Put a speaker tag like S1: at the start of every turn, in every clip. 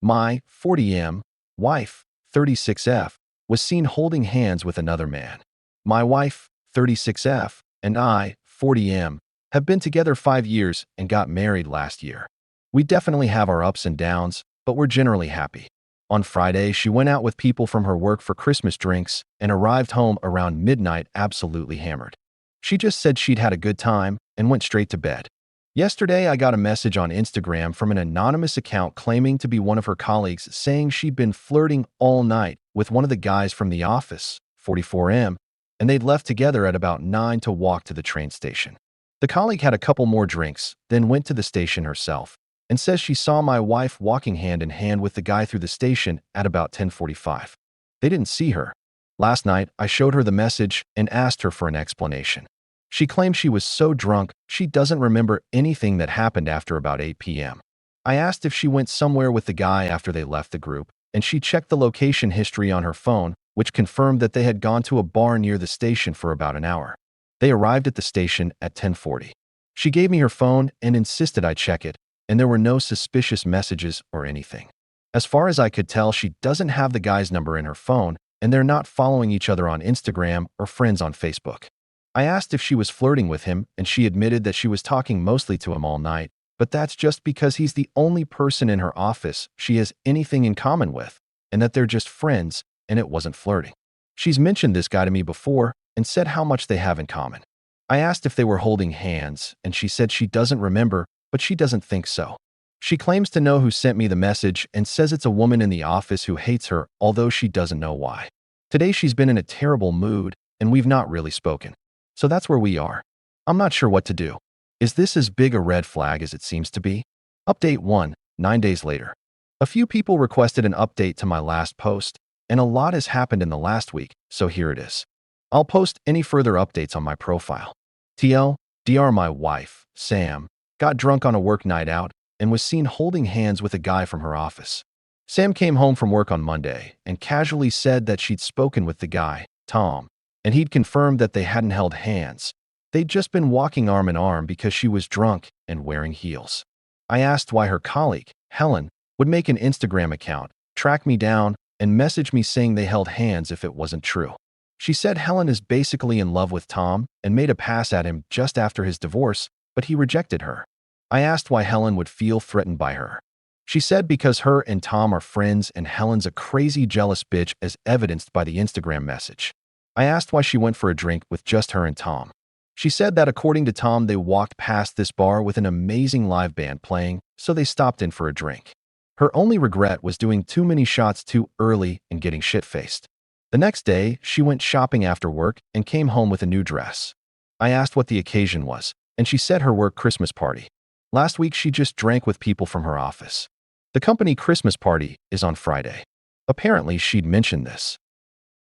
S1: My 40M wife, 36F, was seen holding hands with another man. My wife, 36F, and I, 40M, have been together 5 years and got married last year. We definitely have our ups and downs, but we're generally happy. On Friday, she went out with people from her work for Christmas drinks and arrived home around midnight absolutely hammered. She just said she'd had a good time and went straight to bed. Yesterday, I got a message on Instagram from an anonymous account claiming to be one of her colleagues saying she'd been flirting all night with one of the guys from the office, 44M, and they'd left together at about 9 to walk to the train station. The colleague had a couple more drinks, then went to the station herself, and says she saw my wife walking hand in hand with the guy through the station at about 10:45. They didn't see her. Last night, I showed her the message and asked her for an explanation. She claimed she was so drunk she doesn't remember anything that happened after about 8 p.m. I asked if she went somewhere with the guy after they left the group, and she checked the location history on her phone, which confirmed that they had gone to a bar near the station for about an hour. They arrived at the station at 10:40. She gave me her phone and insisted I check it, and there were no suspicious messages or anything. As far as I could tell, she doesn't have the guy's number in her phone, and they're not following each other on Instagram or friends on Facebook. I asked if she was flirting with him, and she admitted that she was talking mostly to him all night, but that's just because he's the only person in her office she has anything in common with, and that they're just friends, and it wasn't flirting. She's mentioned this guy to me before and said how much they have in common. I asked if they were holding hands, and she said she doesn't remember, but she doesn't think so. She claims to know who sent me the message and says it's a woman in the office who hates her, although she doesn't know why. Today she's been in a terrible mood, and we've not really spoken. So that's where we are. I'm not sure what to do. Is this as big a red flag as it seems to be? Update 1, 9 days later. A few people requested an update to my last post, and a lot has happened in the last week, so here it is. I'll post any further updates on my profile. TL, my wife, Sam, got drunk on a work night out and was seen holding hands with a guy from her office. Sam came home from work on Monday and casually said that she'd spoken with the guy, Tom, and he'd confirmed that they hadn't held hands. They'd just been walking arm in arm because she was drunk and wearing heels. I asked why her colleague, Helen, would make an Instagram account, track me down, and message me saying they held hands if it wasn't true. She said Helen is basically in love with Tom and made a pass at him just after his divorce, but he rejected her. I asked why Helen would feel threatened by her. She said because her and Tom are friends and Helen's a crazy jealous bitch as evidenced by the Instagram message. I asked why she went for a drink with just her and Tom. She said that according to Tom, they walked past this bar with an amazing live band playing, so they stopped in for a drink. Her only regret was doing too many shots too early and getting shit-faced. The next day, she went shopping after work and came home with a new dress. I asked what the occasion was, and she said her work Christmas party. Last week, she just drank with people from her office. The company Christmas party is on Friday. Apparently, she'd mentioned this.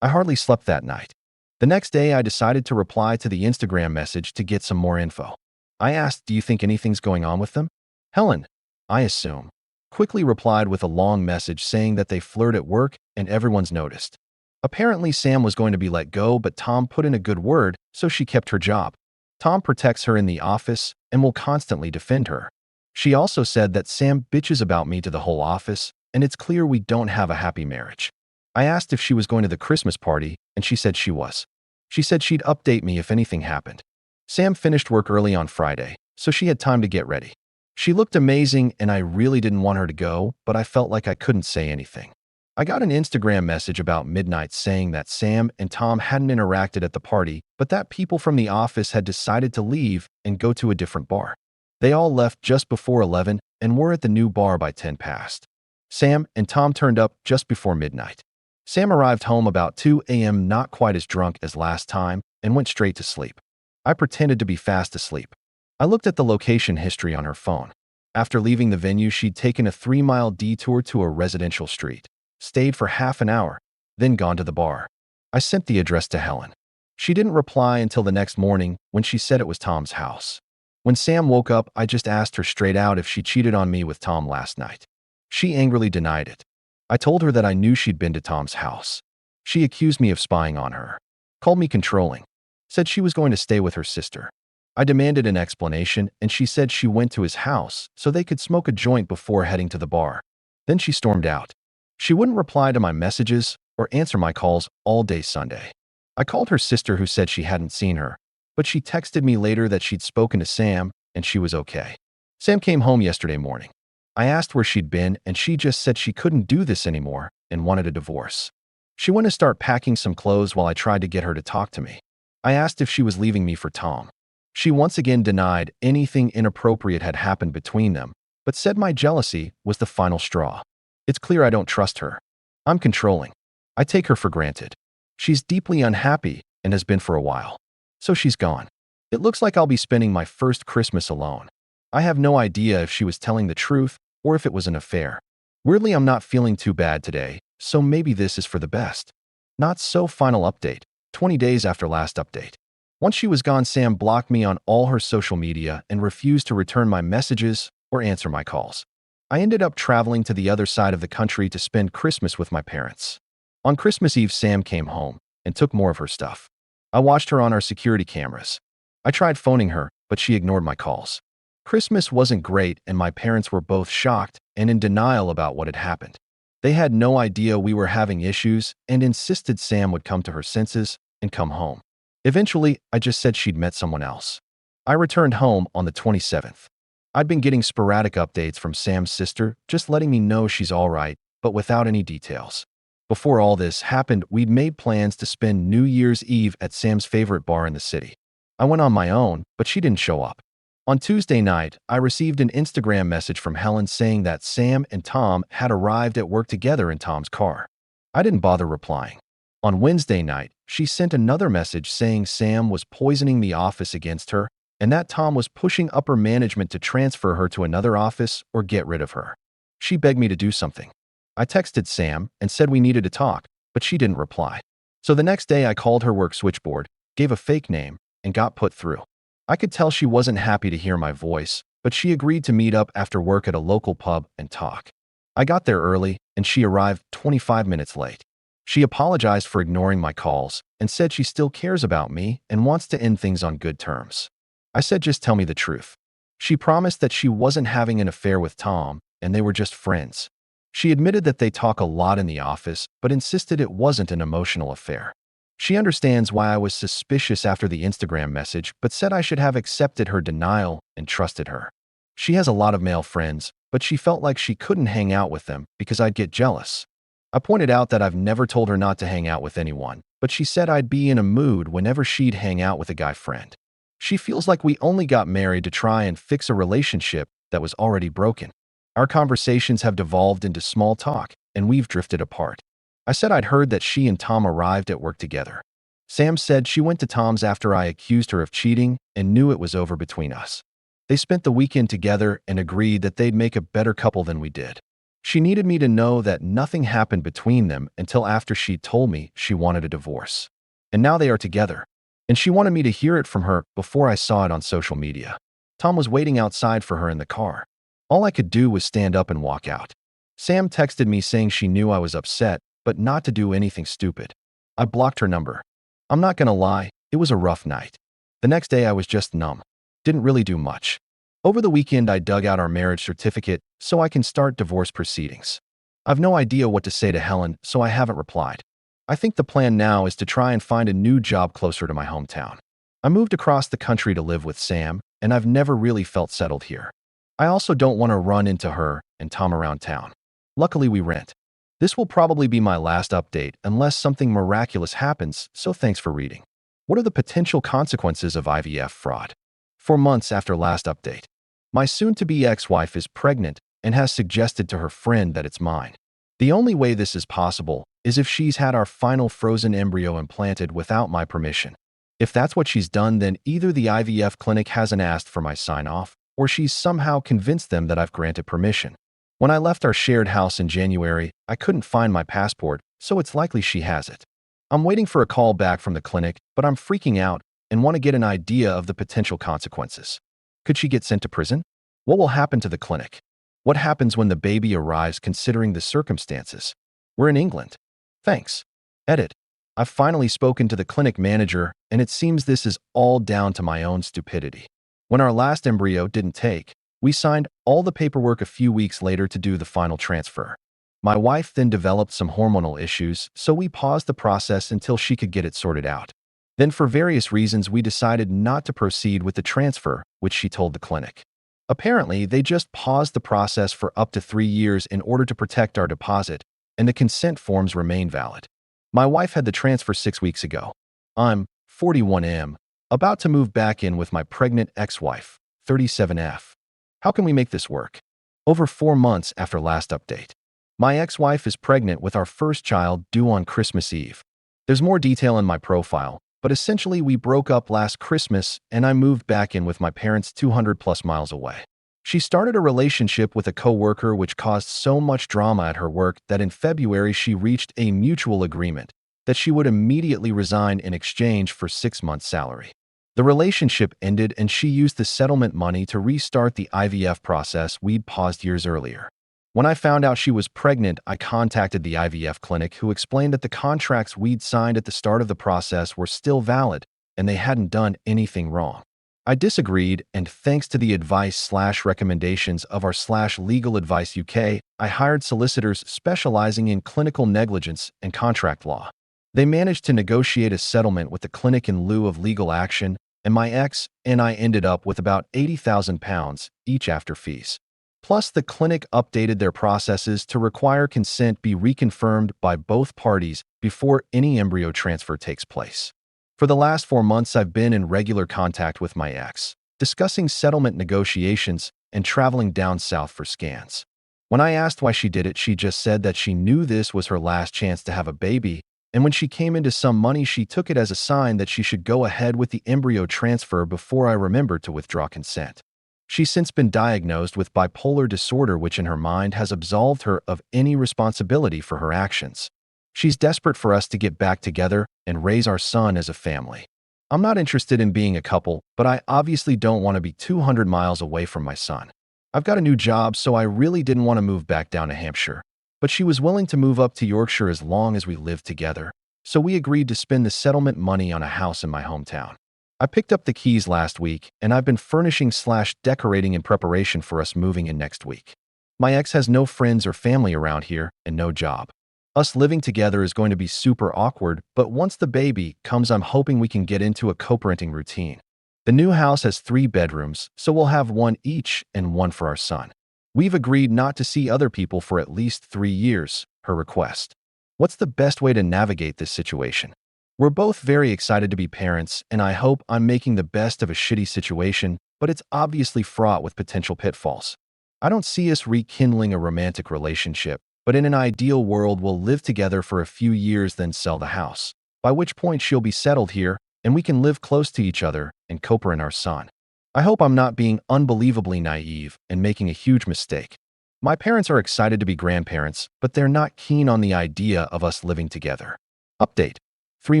S1: I hardly slept that night. The next day, I decided to reply to the Instagram message to get some more info. I asked, do you think anything's going on with them? Helen, I assume, quickly replied with a long message saying that they flirt at work and everyone's noticed. Apparently, Sam was going to be let go, but Tom put in a good word, so she kept her job. Tom protects her in the office and will constantly defend her. She also said that Sam bitches about me to the whole office, and it's clear we don't have a happy marriage. I asked if she was going to the Christmas party, and she said she was. She said she'd update me if anything happened. Sam finished work early on Friday, so she had time to get ready. She looked amazing, and I really didn't want her to go, but I felt like I couldn't say anything. I got an Instagram message about midnight saying that Sam and Tom hadn't interacted at the party, but that people from the office had decided to leave and go to a different bar. They all left just before 11 and were at the new bar by 10 past. Sam and Tom turned up just before midnight. Sam arrived home about 2 a.m. not quite as drunk as last time and went straight to sleep. I pretended to be fast asleep. I looked at the location history on her phone. After leaving the venue, she'd taken a 3-mile detour to a residential street, stayed for half an hour, then gone to the bar. I sent the address to Helen. She didn't reply until the next morning when she said it was Tom's house. When Sam woke up, I just asked her straight out if she cheated on me with Tom last night. She angrily denied it. I told her that I knew she'd been to Tom's house. She accused me of spying on her, called me controlling, said she was going to stay with her sister. I demanded an explanation, and she said she went to his house so they could smoke a joint before heading to the bar. Then she stormed out. She wouldn't reply to my messages or answer my calls all day Sunday. I called her sister, who said she hadn't seen her, but she texted me later that she'd spoken to Sam and she was okay. Sam came home yesterday morning. I asked where she'd been, and she just said she couldn't do this anymore and wanted a divorce. She went to start packing some clothes while I tried to get her to talk to me. I asked if she was leaving me for Tom. She once again denied anything inappropriate had happened between them, but said my jealousy was the final straw. It's clear I don't trust her. I'm controlling. I take her for granted. She's deeply unhappy and has been for a while. So she's gone. It looks like I'll be spending my first Christmas alone. I have no idea if she was telling the truth or if it was an affair. Weirdly, I'm not feeling too bad today, so maybe this is for the best. Not so. Final update, 20 days after last update. Once she was gone, Sam blocked me on all her social media and refused to return my messages or answer my calls. I ended up traveling to the other side of the country to spend Christmas with my parents. On Christmas Eve, Sam came home and took more of her stuff. I watched her on our security cameras. I tried phoning her, but she ignored my calls. Christmas wasn't great, and my parents were both shocked and in denial about what had happened. They had no idea we were having issues and insisted Sam would come to her senses and come home. Eventually, I just said she'd met someone else. I returned home on the 27th. I'd been getting sporadic updates from Sam's sister, just letting me know she's all right, but without any details. Before all this happened, we'd made plans to spend New Year's Eve at Sam's favorite bar in the city. I went on my own, but she didn't show up. On Tuesday night, I received an Instagram message from Helen saying that Sam and Tom had arrived at work together in Tom's car. I didn't bother replying. On Wednesday night, she sent another message saying Sam was poisoning the office against her and that Tom was pushing upper management to transfer her to another office or get rid of her. She begged me to do something. I texted Sam and said we needed to talk, but she didn't reply. So the next day I called her work switchboard, gave a fake name, and got put through. I could tell she wasn't happy to hear my voice, but she agreed to meet up after work at a local pub and talk. I got there early, and she arrived 25 minutes late. She apologized for ignoring my calls and said she still cares about me and wants to end things on good terms. I said just tell me the truth. She promised that she wasn't having an affair with Tom and they were just friends. She admitted that they talk a lot in the office, but insisted it wasn't an emotional affair. She understands why I was suspicious after the Instagram message, but said I should have accepted her denial and trusted her. She has a lot of male friends, but she felt like she couldn't hang out with them because I'd get jealous. I pointed out that I've never told her not to hang out with anyone, but she said I'd be in a mood whenever she'd hang out with a guy friend. She feels like we only got married to try and fix a relationship that was already broken. Our conversations have devolved into small talk, and we've drifted apart. I said I'd heard that she and Tom arrived at work together. Sam said she went to Tom's after I accused her of cheating and knew it was over between us. They spent the weekend together and agreed that they'd make a better couple than we did. She needed me to know that nothing happened between them until after she told me she wanted a divorce. And now they are together. And she wanted me to hear it from her before I saw it on social media. Tom was waiting outside for her in the car. All I could do was stand up and walk out. Sam texted me saying she knew I was upset, but not to do anything stupid. I blocked her number. I'm not gonna lie, it was a rough night. The next day I was just numb. Didn't really do much. Over the weekend I dug out our marriage certificate so I can start divorce proceedings. I've no idea what to say to Helen, so I haven't replied. I think the plan now is to try and find a new job closer to my hometown. I moved across the country to live with Sam, and I've never really felt settled here. I also don't want to run into her and Tom around town. Luckily we rent. This will probably be my last update unless something miraculous happens, so thanks for reading. What are the potential consequences of IVF fraud? 4 months after last update. My soon-to-be ex-wife is pregnant and has suggested to her friend that it's mine. The only way this is possible is if she's had our final frozen embryo implanted without my permission. If that's what she's done, then either the IVF clinic hasn't asked for my sign-off, or she's somehow convinced them that I've granted permission. When I left our shared house in January, I couldn't find my passport, so it's likely she has it. I'm waiting for a call back from the clinic, but I'm freaking out and want to get an idea of the potential consequences. Could she get sent to prison? What will happen to the clinic? What happens when the baby arrives considering the circumstances? We're in England. Thanks. Edit. I've finally spoken to the clinic manager, and it seems this is all down to my own stupidity. When our last embryo didn't take, We signed all the paperwork a few weeks later to do the final transfer. My wife then developed some hormonal issues, so we paused the process until she could get it sorted out. Then, for various reasons, we decided not to proceed with the transfer, which she told the clinic. Apparently, they just paused the process for up to 3 years in order to protect our deposit, and the consent forms remain valid. My wife had the transfer 6 weeks ago. I'm 41M, about to move back in with my pregnant ex-wife, 37F. How can we make this work? Over 4 months after last update. My ex-wife is pregnant with our first child due on Christmas Eve. There's more detail in my profile, but essentially we broke up last Christmas and I moved back in with my parents 200 plus miles away. She started a relationship with a coworker which caused so much drama at her work that in February she reached a mutual agreement that she would immediately resign in exchange for 6 months' salary. The relationship ended and she used the settlement money to restart the IVF process we'd paused years earlier. When I found out she was pregnant, I contacted the IVF clinic who explained that the contracts we'd signed at the start of the process were still valid and they hadn't done anything wrong. I disagreed, and thanks to the advice/recommendations of our /Legal Advice UK, I hired solicitors specializing in clinical negligence and contract law. They managed to negotiate a settlement with the clinic in lieu of legal action, and my ex and I ended up with about £80,000 each after fees. Plus, the clinic updated their processes to require consent be reconfirmed by both parties before any embryo transfer takes place. For the last 4 months, I've been in regular contact with my ex, discussing settlement negotiations and traveling down south for scans. When I asked why she did it, she just said that she knew this was her last chance to have a baby, and when she came into some money, she took it as a sign that she should go ahead with the embryo transfer before I remembered to withdraw consent. She's since been diagnosed with bipolar disorder, which in her mind has absolved her of any responsibility for her actions. She's desperate for us to get back together and raise our son as a family. I'm not interested in being a couple, but I obviously don't want to be 200 miles away from my son. I've got a new job, so I really didn't want to move back down to Hampshire. But she was willing to move up to Yorkshire as long as we lived together, so we agreed to spend the settlement money on a house in my hometown. I picked up the keys last week, and I've been furnishing/decorating in preparation for us moving in next week. My ex has no friends or family around here and no job. Us living together is going to be super awkward, but once the baby comes, I'm hoping we can get into a co-parenting routine. The new house has 3 bedrooms, so we'll have 1 each and 1 for our son. We've agreed not to see other people for at least 3 years, her request. What's the best way to navigate this situation? We're both very excited to be parents, and I hope I'm making the best of a shitty situation, but it's obviously fraught with potential pitfalls. I don't see us rekindling a romantic relationship, but in an ideal world, we'll live together for a few years, then sell the house, by which point she'll be settled here, and we can live close to each other and co-parent our son. I hope I'm not being unbelievably naive and making a huge mistake. My parents are excited to be grandparents, but they're not keen on the idea of us living together. Update. 3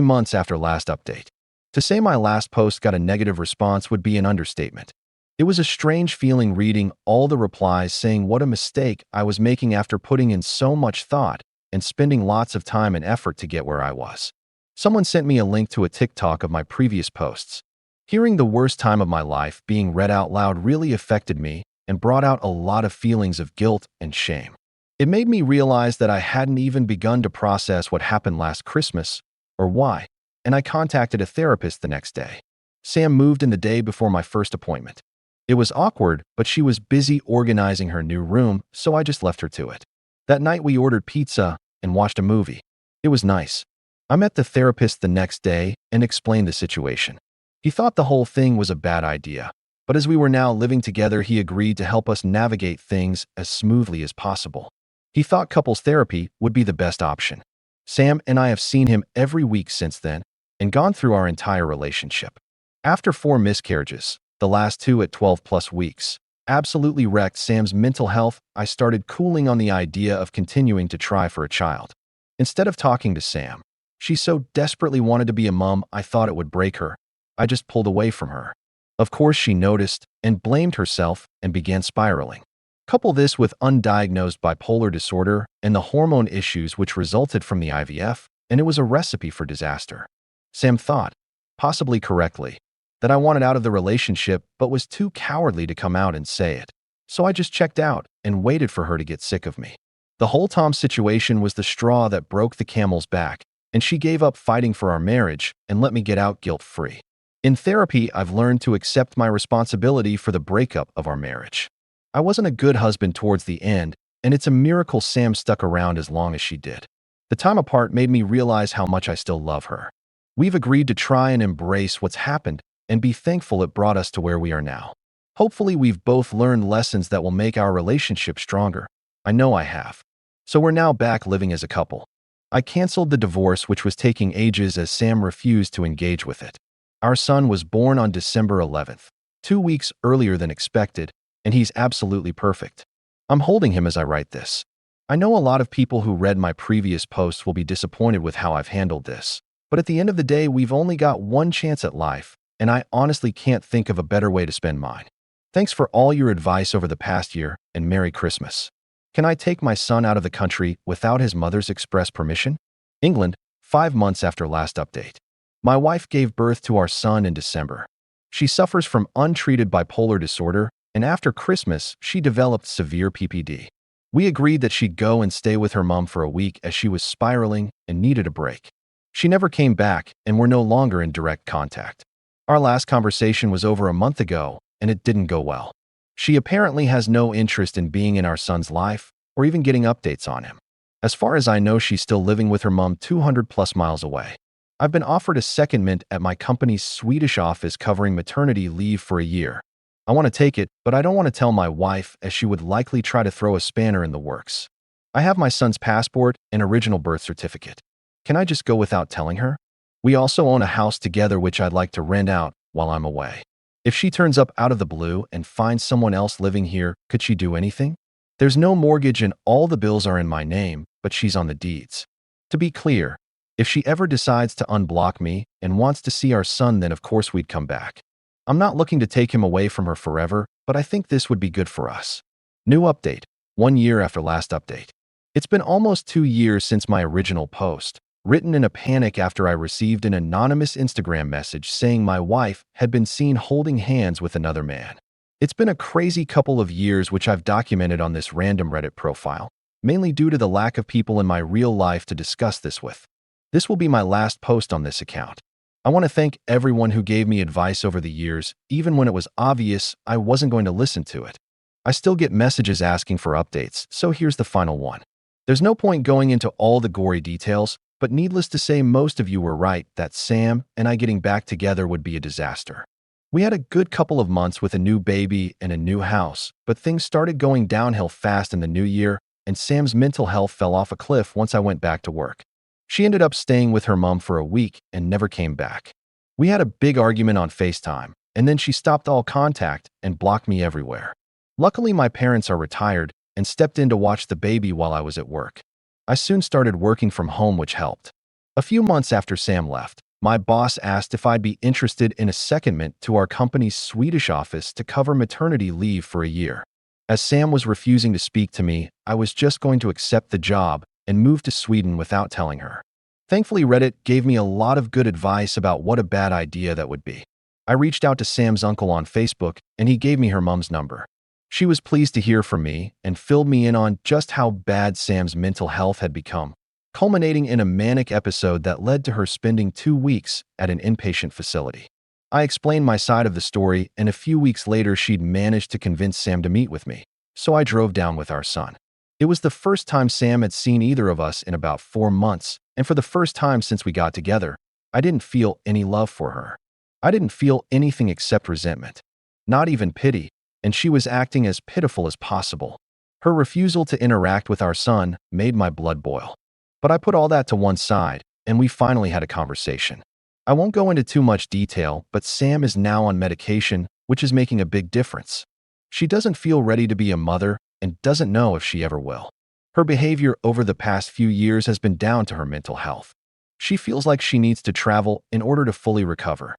S1: months after last update. To say my last post got a negative response would be an understatement. It was a strange feeling reading all the replies saying what a mistake I was making after putting in so much thought and spending lots of time and effort to get where I was. Someone sent me a link to a TikTok of my previous posts. Hearing the worst time of my life being read out loud really affected me and brought out a lot of feelings of guilt and shame. It made me realize that I hadn't even begun to process what happened last Christmas or why, and I contacted a therapist the next day. Sam moved in the day before my first appointment. It was awkward, but she was busy organizing her new room, so I just left her to it. That night we ordered pizza and watched a movie. It was nice. I met the therapist the next day and explained the situation. He thought the whole thing was a bad idea, but as we were now living together, he agreed to help us navigate things as smoothly as possible. He thought couples therapy would be the best option. Sam and I have seen him every week since then and gone through our entire relationship. After 4 miscarriages, the last 2 at 12 plus weeks, absolutely wrecked Sam's mental health, I started cooling on the idea of continuing to try for a child. Instead of talking to Sam, she so desperately wanted to be a mom, I thought it would break her. I just pulled away from her. Of course, she noticed and blamed herself and began spiraling. Couple this with undiagnosed bipolar disorder and the hormone issues which resulted from the IVF, and it was a recipe for disaster. Sam thought, possibly correctly, that I wanted out of the relationship but was too cowardly to come out and say it. so I just checked out and waited for her to get sick of me. The whole Tom situation was the straw that broke the camel's back, and she gave up fighting for our marriage and let me get out guilt-free. In therapy, I've learned to accept my responsibility for the breakup of our marriage. I wasn't a good husband towards the end, and it's a miracle Sam stuck around as long as she did. The time apart made me realize how much I still love her. We've agreed to try and embrace what's happened and be thankful it brought us to where we are now. Hopefully, we've both learned lessons that will make our relationship stronger. I know I have. So we're now back living as a couple. I canceled the divorce, which was taking ages as Sam refused to engage with it. Our son was born on December 11th, 2 weeks earlier than expected, and he's absolutely perfect. I'm holding him as I write this. I know a lot of people who read my previous posts will be disappointed with how I've handled this, but at the end of the day, we've only got one chance at life, and I honestly can't think of a better way to spend mine. Thanks for all your advice over the past year, and Merry Christmas. Can I take my son out of the country without his mother's express permission? England, 5 months after last update. My wife gave birth to our son in December. She suffers from untreated bipolar disorder, and after Christmas, she developed severe PPD. We agreed that she'd go and stay with her mom for a week as she was spiraling and needed a break. She never came back, and we're no longer in direct contact. Our last conversation was over a month ago, and it didn't go well. She apparently has no interest in being in our son's life or even getting updates on him. As far as I know, she's still living with her mom 200 plus miles away. I've been offered a secondment at my company's Swedish office covering maternity leave for a year. I want to take it, but I don't want to tell my wife as she would likely try to throw a spanner in the works. I have my son's passport and original birth certificate. Can I just go without telling her? We also own a house together which I'd like to rent out while I'm away. If she turns up out of the blue and finds someone else living here, could she do anything? There's no mortgage and all the bills are in my name, but she's on the deeds. To be clear, if she ever decides to unblock me and wants to see our son, then of course we'd come back. I'm not looking to take him away from her forever, but I think this would be good for us. New update, 1 year after last update. It's been almost 2 years since my original post, written in a panic after I received an anonymous Instagram message saying my wife had been seen holding hands with another man. It's been a crazy couple of years which I've documented on this random Reddit profile, mainly due to the lack of people in my real life to discuss this with. This will be my last post on this account. I want to thank everyone who gave me advice over the years, even when it was obvious I wasn't going to listen to it. I still get messages asking for updates, so here's the final one. There's no point going into all the gory details, but needless to say, most of you were right that Sam and I getting back together would be a disaster. We had a good couple of months with a new baby and a new house, but things started going downhill fast in the new year, and Sam's mental health fell off a cliff once I went back to work. She ended up staying with her mom for a week and never came back. We had a big argument on FaceTime, and then she stopped all contact and blocked me everywhere. Luckily, my parents are retired and stepped in to watch the baby while I was at work. I soon started working from home, which helped. A few months after Sam left, my boss asked if I'd be interested in a secondment to our company's Swedish office to cover maternity leave for a year. As Sam was refusing to speak to me, I was just going to accept the job and move to Sweden without telling her. Thankfully, Reddit gave me a lot of good advice about what a bad idea that would be. I reached out to Sam's uncle on Facebook, and he gave me her mom's number. She was pleased to hear from me and filled me in on just how bad Sam's mental health had become, culminating in a manic episode that led to her spending 2 weeks at an inpatient facility. I explained my side of the story, and a few weeks later she'd managed to convince Sam to meet with me, so I drove down with our son. It was the first time Sam had seen either of us in about 4 months, and for the first time since we got together, I didn't feel any love for her. I didn't feel anything except resentment, not even pity, and she was acting as pitiful as possible. Her refusal to interact with our son made my blood boil. But I put all that to one side, and we finally had a conversation. I won't go into too much detail, but Sam is now on medication, which is making a big difference. She doesn't feel ready to be a mother and doesn't know if she ever will. Her behavior over the past few years has been down to her mental health. She feels like she needs to travel in order to fully recover.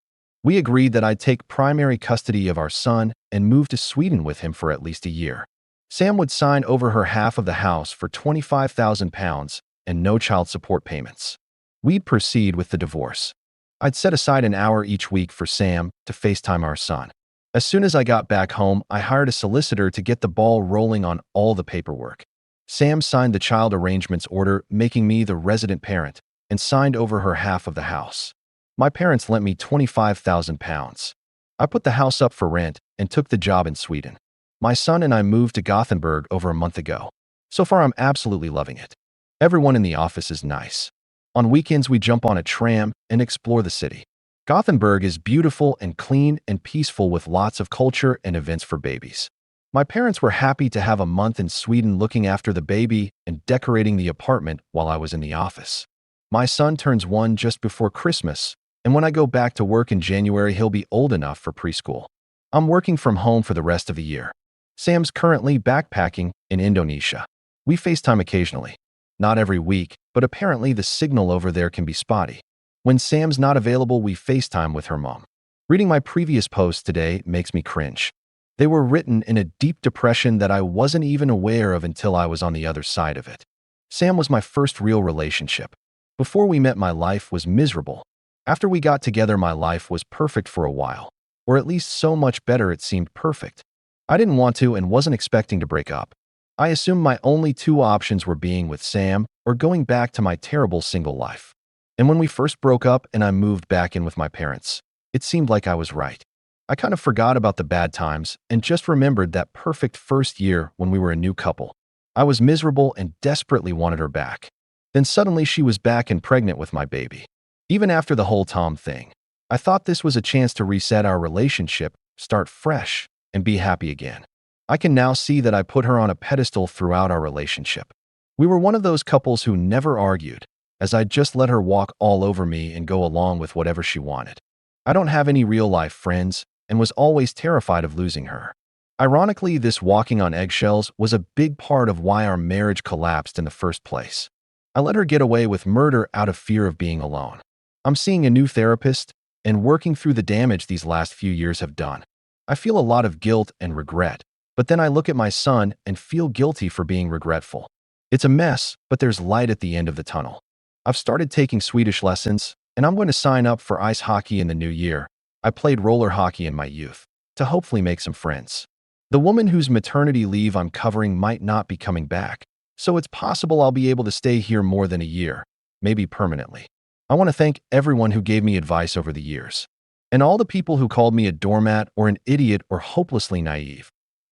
S1: We agreed that I'd take primary custody of our son and move to Sweden with him for at least a year. Sam would sign over her half of the house for £25,000 and no child support payments. We'd proceed with the divorce. I'd set aside an hour each week for Sam to FaceTime our son. As soon as I got back home, I hired a solicitor to get the ball rolling on all the paperwork. Sam signed the child arrangements order, making me the resident parent, and signed over her half of the house. My parents lent me £25,000. I put the house up for rent and took the job in Sweden. My son and I moved to Gothenburg over a month ago. So far, I'm absolutely loving it. Everyone in the office is nice. On weekends, we jump on a tram and explore the city. Gothenburg is beautiful and clean and peaceful with lots of culture and events for babies. My parents were happy to have a month in Sweden looking after the baby and decorating the apartment while I was in the office. My son turns 1 just before Christmas, and when I go back to work in January, he'll be old enough for preschool. I'm working from home for the rest of the year. Sam's currently backpacking in Indonesia. We FaceTime occasionally. Not every week, but apparently the signal over there can be spotty. When Sam's not available, we FaceTime with her mom. Reading my previous posts today makes me cringe. They were written in a deep depression that I wasn't even aware of until I was on the other side of it. Sam was my first real relationship. Before we met, my life was miserable. After we got together, my life was perfect for a while. Or at least so much better it seemed perfect. I didn't want to and wasn't expecting to break up. I assumed my only 2 options were being with Sam or going back to my terrible single life. And when we first broke up and I moved back in with my parents, it seemed like I was right. I kind of forgot about the bad times and just remembered that perfect first year when we were a new couple. I was miserable and desperately wanted her back. Then suddenly she was back and pregnant with my baby. Even after the whole Tom thing, I thought this was a chance to reset our relationship, start fresh, and be happy again. I can now see that I put her on a pedestal throughout our relationship. We were one of those couples who never argued, as I just let her walk all over me and go along with whatever she wanted. I don't have any real-life friends and was always terrified of losing her. Ironically, this walking on eggshells was a big part of why our marriage collapsed in the first place. I let her get away with murder out of fear of being alone. I'm seeing a new therapist and working through the damage these last few years have done. I feel a lot of guilt and regret, but then I look at my son and feel guilty for being regretful. It's a mess, but there's light at the end of the tunnel. I've started taking Swedish lessons, and I'm going to sign up for ice hockey in the new year. I played roller hockey in my youth, to hopefully make some friends. The woman whose maternity leave I'm covering might not be coming back, so it's possible I'll be able to stay here more than a year, maybe permanently. I want to thank everyone who gave me advice over the years, and all the people who called me a doormat or an idiot or hopelessly naive.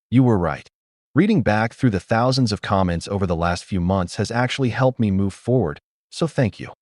S1: You were right. Reading back through the thousands of comments over the last few months has actually helped me move forward, so thank you.